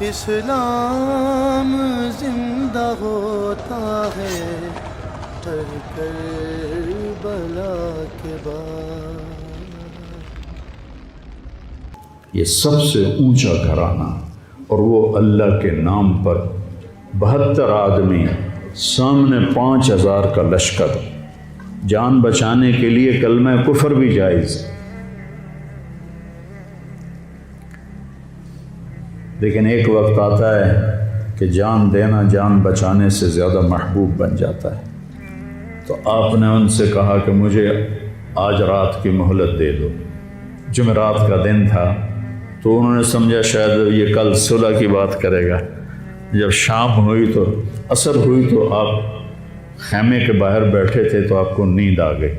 اسلام زندہ ہوتا ہے ہر کربلا کے بعد۔ یہ سب سے اونچا گھرانہ، اور وہ اللہ کے نام پر 72 آدمی، سامنے 5000 کا لشکر، جان بچانے کے لیے کلمہ کفر بھی جائز، لیکن ایک وقت آتا ہے کہ جان دینا جان بچانے سے زیادہ محبوب بن جاتا ہے۔ تو آپ نے ان سے کہا کہ مجھے آج رات کی مہلت دے دو۔ جمعرات کا دن تھا، تو انہوں نے سمجھا شاید یہ کل صلح کی بات کرے گا۔ جب شام ہوئی تو عصر ہوئی تو آپ خیمے کے باہر بیٹھے تھے، تو آپ کو نیند آ گئی،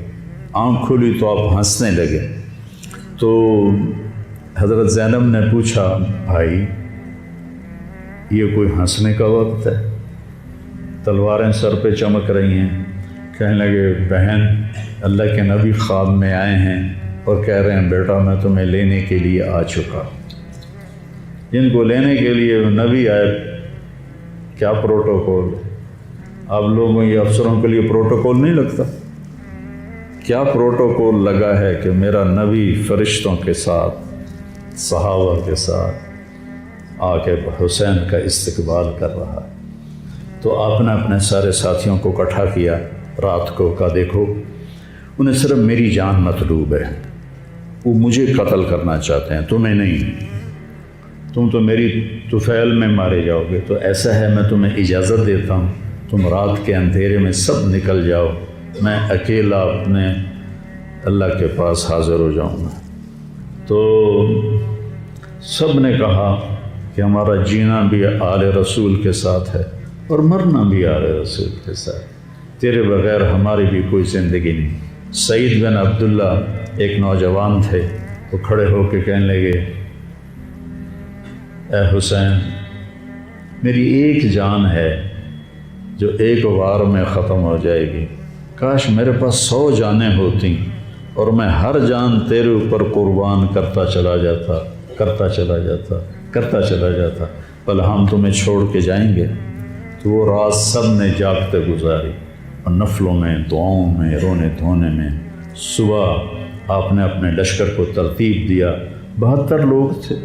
آنکھ کھلی تو آپ ہنسنے لگے۔ تو حضرت زینب نے پوچھا، بھائی یہ کوئی ہنسنے کا وقت ہے؟ تلواریں سر پہ چمک رہی ہیں۔ کہنے لگے، بہن اللہ کے نبی خواب میں آئے ہیں اور کہہ رہے ہیں بیٹا میں تمہیں لینے کے لیے آ چکا۔ جن کو لینے کے لیے نبی آئے، کیا پروٹوکول؟ آپ لوگوں یہ افسروں کے لیے پروٹوکول نہیں لگتا؟ کیا پروٹوکول لگا ہے کہ میرا نبی فرشتوں کے ساتھ، صحابہ کے ساتھ آ کے حسین کا استقبال کر رہا ہے۔ تو آپ نے اپنے سارے ساتھیوں کو اکٹھا کیا رات کو، کہا دیکھو انہیں صرف میری جان مطلوب ہے، وہ مجھے قتل کرنا چاہتے ہیں، تمہیں نہیں۔ تم تو میری طفیل میں مارے جاؤ گے، تو ایسا ہے میں تمہیں اجازت دیتا ہوں، تم رات کے اندھیرے میں سب نکل جاؤ، میں اکیلا اپنے اللہ کے پاس حاضر ہو جاؤں گا۔ تو سب نے کہا کہ ہمارا جینا بھی آل رسول کے ساتھ ہے اور مرنا بھی آل رسول کے ساتھ، تیرے بغیر ہماری بھی کوئی زندگی نہیں۔ سعید بن عبداللہ ایک نوجوان تھے، وہ کھڑے ہو کے کہنے لگے، اے حسین میری ایک جان ہے جو ایک وار میں ختم ہو جائے گی، کاش میرے پاس 100 جانیں ہوتیں اور میں ہر جان تیرے اوپر قربان کرتا چلا جاتا، بل ہم تمہیں چھوڑ کے جائیں گے۔ تو وہ رات سب نے جاگتے گزاری، اور نفلوں میں، دعاؤں میں، رونے دھونے میں۔ صبح آپ نے اپنے لشکر کو ترتیب دیا، 72 لوگ تھے،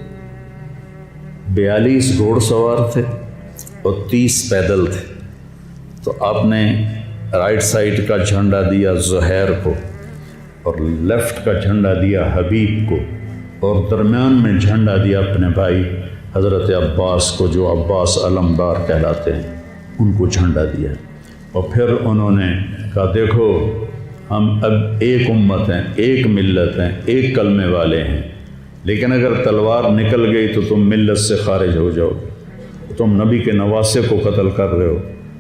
42 گھوڑ سوار تھے اور 30 پیدل تھے۔ تو آپ نے رائٹ سائڈ کا جھنڈا دیا زہیر کو، اور لیفٹ کا جھنڈا دیا حبیب کو، اور درمیان میں جھنڈا دیا اپنے بھائی حضرت عباس کو، جو عباس علمدار کہلاتے ہیں، ان کو جھنڈا دیا۔ اور پھر انہوں نے کہا دیکھو ہم اب ایک امت ہیں، ایک ملت ہیں، ایک کلمے والے ہیں، لیکن اگر تلوار نکل گئی تو تم ملت سے خارج ہو جاؤ، تم نبی کے نواسے کو قتل کر رہے ہو،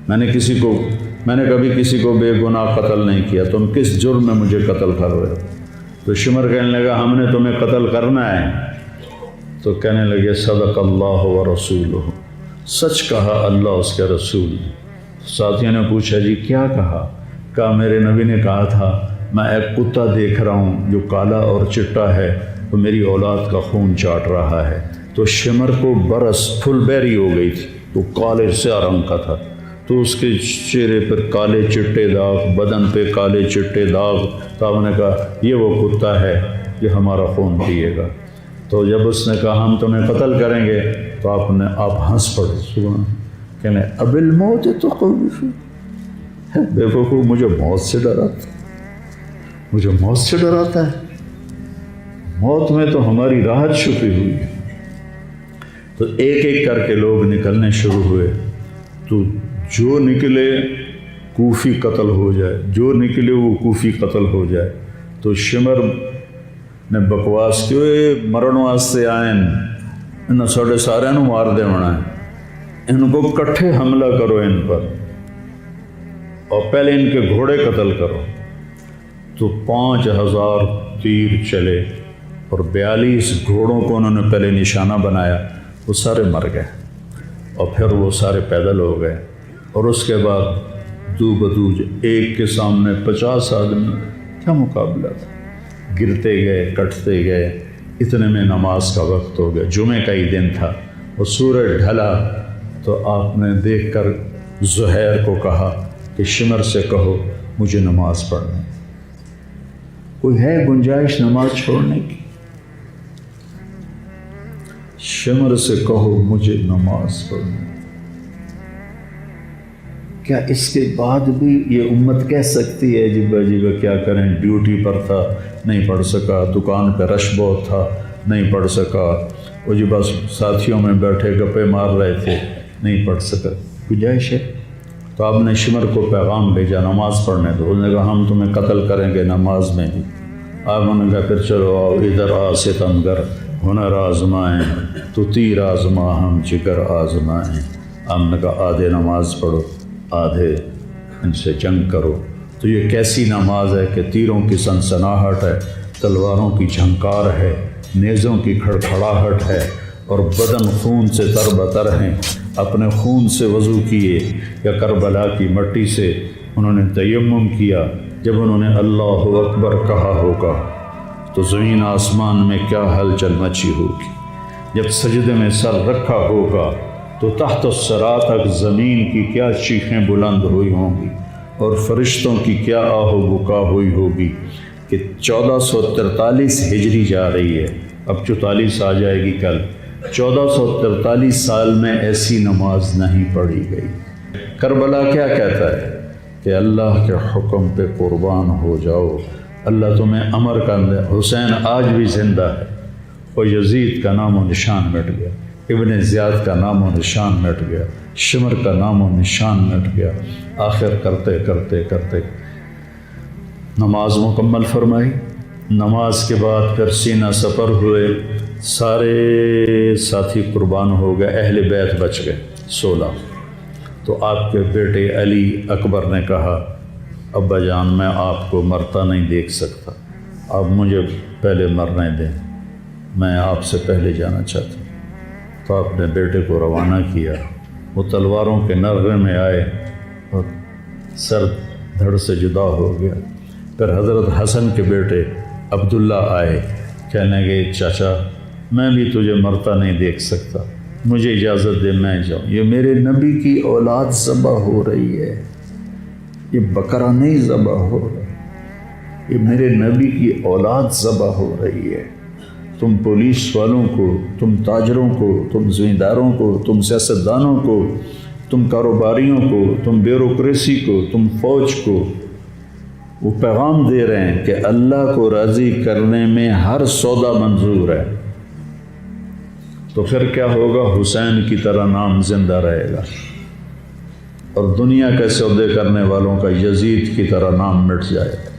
میں نے کبھی کسی کو بے گناہ قتل نہیں کیا، تم کس جرم میں مجھے قتل کر رہے ہو؟ تو شمر کہنے لگا ہم نے تمہیں قتل کرنا ہے۔ تو کہنے لگے صدق اللہ و رسولہ، سچ کہا اللہ اس کے رسول۔ ساتھیوں نے پوچھا جی کیا کہا؟ کہا میرے نبی نے کہا تھا میں ایک کتا دیکھ رہا ہوں جو کالا اور چٹا ہے، تو میری اولاد کا خون چاٹ رہا ہے۔ تو شمر کو برس پھل بیری ہو گئی تھی، تو کالے سیاہ رنگ کا تھا، تو اس کے چہرے پر کالے چٹے داغ، بدن پہ کالے چٹے داغ۔ تو آپ نے کہا یہ وہ کتا ہے جو ہمارا خون پیے گا۔ تو جب اس نے کہا ہم تمہیں قتل کریں گے، تو آپ ہنس پڑے، سبحان، کہنے اب الموت تو خوفی، بے وقوف مجھے موت سے ڈراتا ہے، موت میں تو ہماری راحت چھپی ہوئی ہے۔ تو ایک ایک کر کے لوگ نکلنے شروع ہوئے، تو جو نکلے کوفی قتل ہو جائے، جو نکلے وہ کوفی قتل ہو جائے۔ تو شمر نے بکواس کی، مرن واسطے آئے انہوں ساڑھے سارے مار دے ہونا ہے، ان کو کٹھے حملہ کرو ان پر، اور پہلے ان کے گھوڑے قتل کرو۔ تو 5000 تیر چلے، اور 42 گھوڑوں کو انہوں نے پہلے نشانہ بنایا، وہ سارے مر گئے، اور پھر وہ سارے پیدل ہو گئے۔ اور اس کے بعد دو بدو ایک کے سامنے 50 آدمی، کیا مقابلہ تھا، گرتے گئے، کٹتے گئے، اتنے میں نماز کا وقت ہو گیا، جمعے کا ہی دن تھا۔ وہ سورج ڈھلا تو آپ نے دیکھ کر زہیر کو کہا کہ شمر سے کہو مجھے نماز پڑھنا۔ کوئی ہے گنجائش نماز چھوڑنے کی؟ شمر سے کہو مجھے نماز پڑھنا۔ کیا اس کے بعد بھی یہ امت کہہ سکتی ہے جی بھائی کیا کریں، ڈیوٹی پر تھا نہیں پڑھ سکا، دکان پہ رش بہت تھا نہیں پڑھ سکا، وہ جی بس ساتھیوں میں بیٹھے گپے مار رہے تھے نہیں پڑھ سکا؟ گنجائش ہے؟ تو آپ نے شمر کو پیغام بھیجا نماز پڑھنے دو، انہوں نے کہا ہم تمہیں قتل کریں گے نماز میں بھی۔ آپ نے کہا پھر چلو آؤ ادھر آ ستمگر، ہنر آزمائیں تو تیر آزما ہم جگر آزمائیں۔ ہم نے کہا آدھے نماز پڑھو آدھے ان سے جنگ کرو۔ تو یہ کیسی نماز ہے کہ تیروں کی سنسناہٹ ہے، تلواروں کی جھنکار ہے، نیزوں کی کھڑکھڑاہٹ ہے، اور بدن خون سے تر بتر ہیں۔ اپنے خون سے وضو کیے یا کربلا کی مٹی سے انہوں نے تیمم کیا۔ جب انہوں نے اللہ اکبر کہا ہوگا تو زمین آسمان میں کیا ہلچل مچی ہوگی۔ جب سجدے میں سر رکھا ہوگا تو تحت الثری تک زمین کی کیا چیخیں بلند ہوئی ہوں گی، اور فرشتوں کی کیا آہ و بکا ہوئی ہوگی کہ 1443 ہجری جا رہی ہے، اب 44 آ جائے گی کل۔ 1443 سال میں ایسی نماز نہیں پڑھی گئی۔ کربلا کیا کہتا ہے کہ اللہ کے حکم پہ قربان ہو جاؤ، اللہ تمہیں امر کر دے۔ حسین آج بھی زندہ ہے، اور یزید کا نام و نشان مٹ گیا، ابن زیاد کا نام و نشان مٹ گیا، شمر کا نام و نشان مٹ گیا۔ آخر کرتے کرتے کرتے نماز مکمل فرمائی۔ نماز کے بعد پھر سینہ سپر ہوئے، سارے ساتھی قربان ہو گئے، اہل بیت بچ گئے 16۔ تو آپ کے بیٹے علی اکبر نے کہا ابا جان میں آپ کو مرتا نہیں دیکھ سکتا، آپ مجھے پہلے مرنے دیں، میں آپ سے پہلے جانا چاہتا ہوں۔ تو آپ نے بیٹے کو روانہ کیا، وہ تلواروں کے نغمے میں آئے اور سر دھڑ سے جدا ہو گیا۔ پھر حضرت حسن کے بیٹے عبداللہ آئے، کہنے لگے چاچا میں بھی تجھے مرتا نہیں دیکھ سکتا، مجھے اجازت دے میں جاؤں، یہ میرے نبی کی اولاد ذبح ہو رہی ہے، یہ بکرا نہیں ذبح ہو رہا، یہ میرے نبی کی اولاد ذبح ہو رہی ہے۔ تم پولیس والوں کو، تم تاجروں کو، تم زمینداروں کو، تم سیاستدانوں کو، تم کاروباریوں کو، تم بیوروکریسی کو، تم فوج کو وہ پیغام دے رہے ہیں کہ اللہ کو راضی کرنے میں ہر سودا منظور ہے۔ تو پھر کیا ہوگا؟ حسین کی طرح نام زندہ رہے گا، اور دنیا کے سودے کرنے والوں کا یزید کی طرح نام مٹ جائے گا۔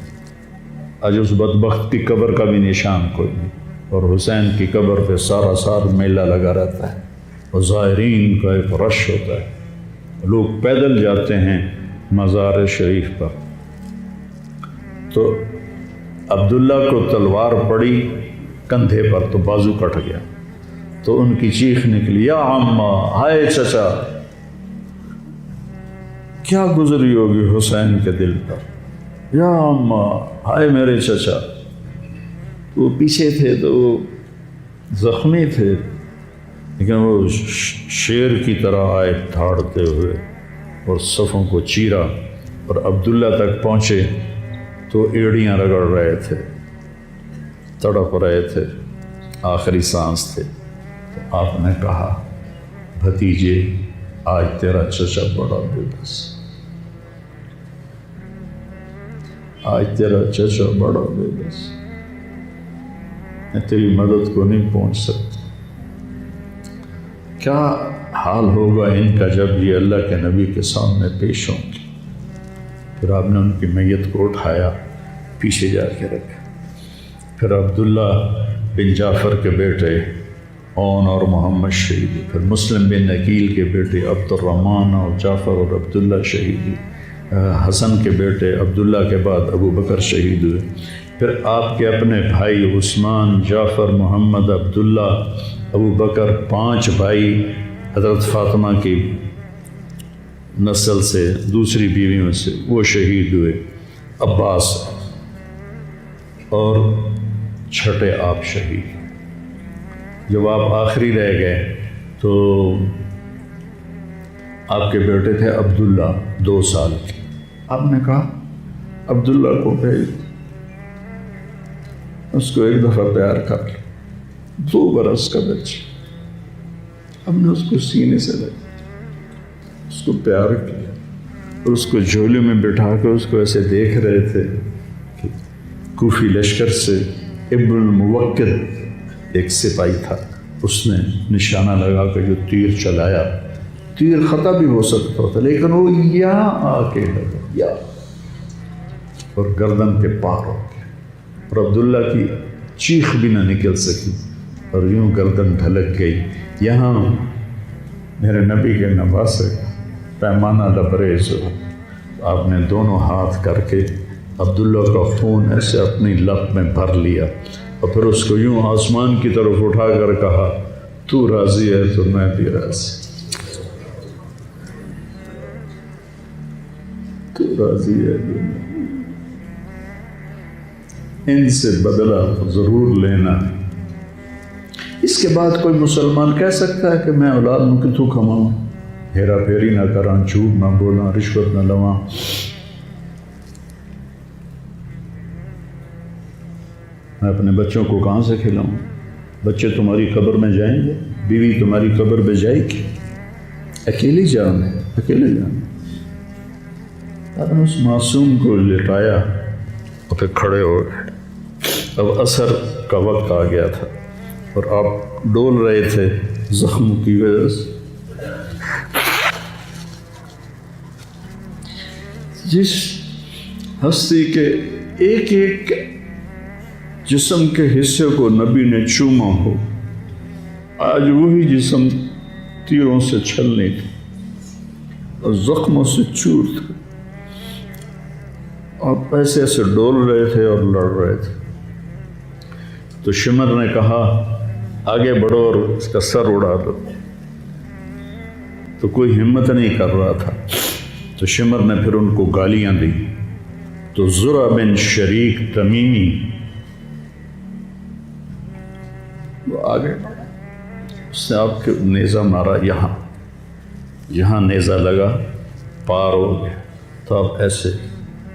آج اس بدبخت کی قبر کا بھی نشان کوئی نہیں، اور حسین کی قبر پہ سارا سال میلہ لگا رہتا ہے، اور زائرین کا ایک رش ہوتا ہے، لوگ پیدل جاتے ہیں مزار شریف پر۔ تو عبداللہ کو تلوار پڑی کندھے پر تو بازو کٹ گیا، تو ان کی چیخ نکلی یا عمّا، ہائے چچا، کیا گزری ہوگی حسین کے دل پر، یا عمّا، ہائے میرے چچا۔ وہ پیچھے تھے تو وہ زخمی تھے، لیکن وہ شیر کی طرح آئے دھاڑتے ہوئے اور صفوں کو چیرا، اور عبداللہ تک پہنچے تو ایڑیاں رگڑ رہے تھے، تڑپ رہے تھے، آخری سانس تھے۔ تو آپ نے کہا بھتیجے آج تیرا چچا بڑا بے بس، آج تیرا چچا بڑا بے بس، میں تیری مدد کو نہیں پہنچ سکتا۔ کیا حال ہوگا ان کا جب یہ اللہ کے نبی کے سامنے پیش ہوں گے۔ پھر آپ نے ان کی میت کو اٹھایا، پیچھے جا کے رکھا۔ پھر عبداللہ بن جعفر کے بیٹے اون اور محمد شہید، پھر مسلم بن عقیل کے بیٹے عبد الرحمن اور جعفر اور عبداللہ شہید، حسن کے بیٹے عبداللہ کے بعد ابو بکر شہید ہوئے۔ پھر آپ کے اپنے بھائی عثمان، جعفر، محمد، عبداللہ، ابو بکر، 5 بھائی حضرت فاطمہ کی نسل سے، دوسری بیویوں سے، وہ شہید ہوئے، عباس، اور چھٹے آپ شہید۔ جب آپ آخری رہ گئے تو آپ کے بیٹے تھے عبداللہ 2 سال کے. آپ نے کہا عبداللہ کو بھیج، اس کو ایک دفعہ پیار کر لیا. 2 برس کا بچہ، ہم نے اس کو سینے سے لگا، اس کو پیار کیا اور اس کو جھولے میں بٹھا کر اس کو ایسے دیکھ رہے تھے کہ کوفی لشکر سے ابن الموکل ایک سپاہی تھا، اس نے نشانہ لگا کر جو تیر چلایا، تیر خطا بھی ہو سکتا تھا لیکن وہ یہاں آ کے لگا یا اور گردن کے پار ہو گیا اور عبداللہ کی چیخ بھی نہ نکل سکی اور یوں گردن ڈھلک گئی. یہاں میرے نبی کے نواسے پیمانہ لبریز ہو. آپ نے دونوں ہاتھ کر کے عبداللہ کا خون ایسے اپنی لب میں بھر لیا اور پھر اس کو یوں آسمان کی طرف اٹھا کر کہا تو راضی ہے تو میں بھی راضی، تو راضی ہے تو میں. ان سے بدلہ ضرور لینا. اس کے بعد کوئی مسلمان کہہ سکتا ہے کہ میں اولاد نو کتوں کماؤں، ہیرا پھیری نہ کراں، جھوٹ نہ بولاں، رشوت نہ لواں. میں اپنے بچوں کو کہاں سے کھلاؤں؟ بچے تمہاری قبر میں جائیں گے، بیوی تمہاری قبر میں جائے گی، اکیلی جان ہے، اکیلے جان. آپ نے اس معصوم کو لٹایا اور پھر کھڑے ہو گئے. اب عصر کا وقت آ گیا تھا اور آپ ڈول رہے تھے زخم کی وجہ سے. جس ہستی کے ایک ایک جسم کے حصے کو نبی نے چوما ہو، آج وہی جسم تیروں سے چھلنے تھے اور زخموں سے چور تھے. آپ ایسے ایسے ڈول رہے تھے اور لڑ رہے تھے. تو شمر نے کہا آگے بڑھو اور اس کا سر اڑا دو. تو کوئی ہمت نہیں کر رہا تھا. تو شمر نے پھر ان کو گالیاں دی. تو زرع بن شریک تمیمی وہ آگے بڑھا، اس نے آپ کے نیزہ مارا، یہاں نیزہ لگا، پار ہو گیا. تو آپ ایسے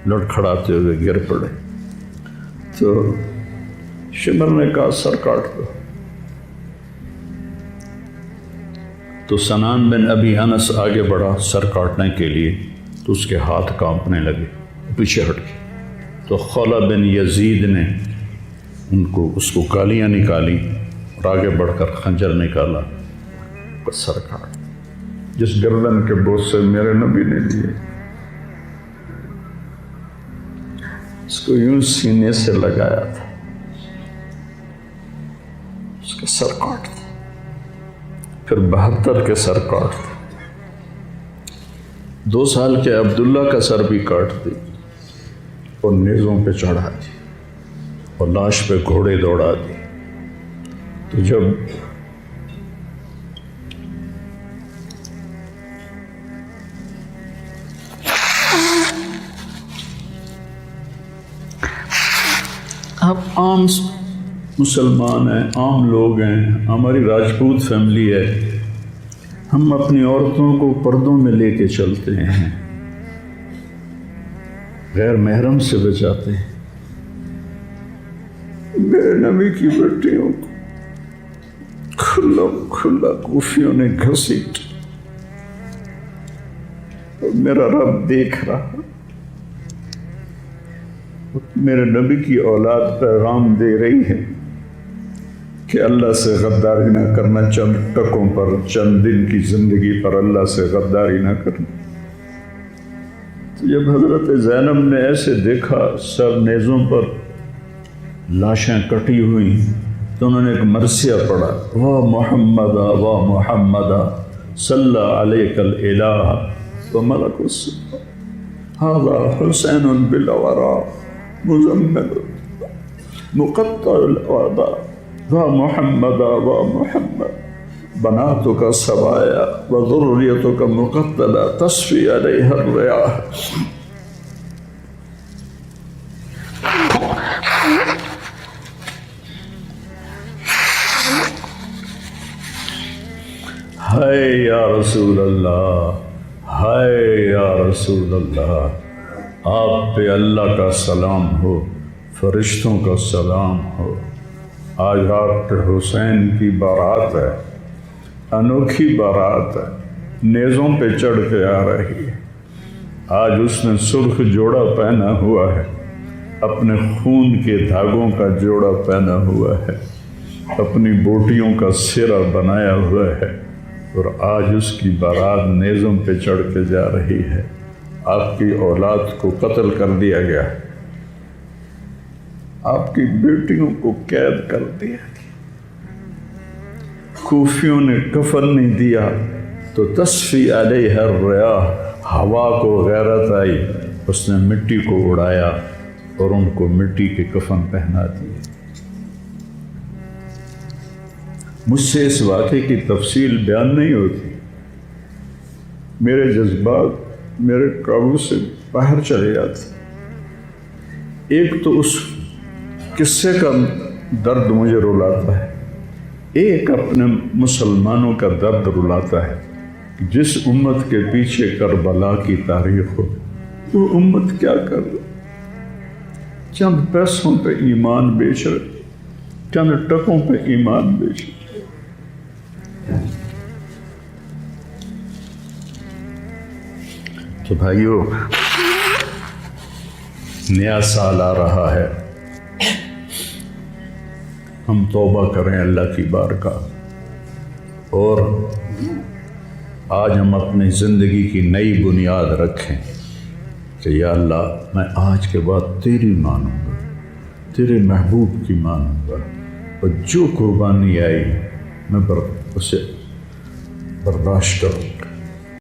لڑکھڑاتے ہوئے گر پڑے. تو شمر نے کہا سر کاٹ دو. تو سنان بن ابی انس آگے بڑھا سر کاٹنے کے لیے، تو اس کے ہاتھ کانپنے لگے، پیچھے ہٹ گئے. تو خولہ بن یزید نے اس کو گالیاں نکالی اور آگے بڑھ کر خنجر نکالا، سر کاٹ. جس گردن کے بوجھ سے میرے نبی نے لیے، اس کو یوں سینے سے لگایا تھا، اس کا سر کاٹ دیا. پھر 72 کے سر کاٹ دیا. 2 سال کے عبداللہ کا سر بھی کاٹ دی اور نیزوں پہ چڑھا دی اور لاش پہ گھوڑے دوڑا دی. تو جب آپ عام مسلمان ہیں، عام لوگ ہیں، ہماری راجپوت فیملی ہے، ہم اپنی عورتوں کو پردوں میں لے کے چلتے ہیں، غیر محرم سے بچاتے ہیں. میرے نبی کی بیٹیوں کو کھلا کوفیوں نے گھسیٹ، اور میرا رب دیکھ رہا. میرے نبی کی اولاد پیغام دے رہی ہے کہ اللہ سے غداری نہ کرنا، چند ٹکوں پر، چند دن کی زندگی پر اللہ سے غداری نہ کرنا. تو جب حضرت زینب نے ایسے دیکھا سر نیزوں پر لاشیں کٹی ہوئی، تو انہوں نے ایک مرثیہ پڑھا، واہ محمدہ واہ محمدہ صلی علیک الالہ وملک السماء ھذا حسین بالورا مزمل مقطع الاعضاء واہ محمدہ واہ محمد بناتک سوایا وذریتک مقتلہ تصفی علیہ الریاح. ہائے یا رسول اللہ، ہائے یا رسول اللہ، آپ پہ اللہ کا سلام ہو، فرشتوں کا سلام ہو۔ آج ڈاکٹر حسین کی بارات ہے، انوکھی بارات ہے، نیزوں پہ چڑھ کے آ رہی ہے۔ آج اس نے سرخ جوڑا پہنا ہوا ہے، اپنے خون کے دھاگوں کا جوڑا پہنا ہوا ہے، اپنی بوٹیوں کا سرا بنایا ہوا ہے، اور آج اس کی بارات نیزوں پہ چڑھ کے جا رہی ہے۔ آپ کی اولاد کو قتل کر دیا گیا، آپ کی بیٹیوں کو قید کر دیا گیا، کوفیوں نے کفن نہیں دیا تو تصفی علیہ الریاح، ہوا کو غیرت آئی، اس نے مٹی کو اڑایا اور ان کو مٹی کے کفن پہنا دیے۔ مجھ سے اس واقعے کی تفصیل بیان نہیں ہوتی، میرے جذبات میرے قابو سے باہر چلے جاتے۔ ایک تو اس قصے کا درد مجھے رلاتا ہے، ایک اپنے مسلمانوں کا درد رلاتا ہے۔ جس امت کے پیچھے کربلا کی تاریخ ہو، وہ امت کیا کر رہی؟ چند پیسوں پہ ایمان بیچ رہے، چند ٹکوں پہ ایمان بیچ رہے۔ تو بھائیو، نیا سال آ رہا ہے، ہم توبہ کریں اللہ کی بارگاہ، اور آج ہم اپنی زندگی کی نئی بنیاد رکھیں کہ یا اللہ، میں آج کے بعد تیری مانوں گا، تیرے محبوب کی مانوں گا، اور جو قربانی آئی میں اسے برداشت کروں گا۔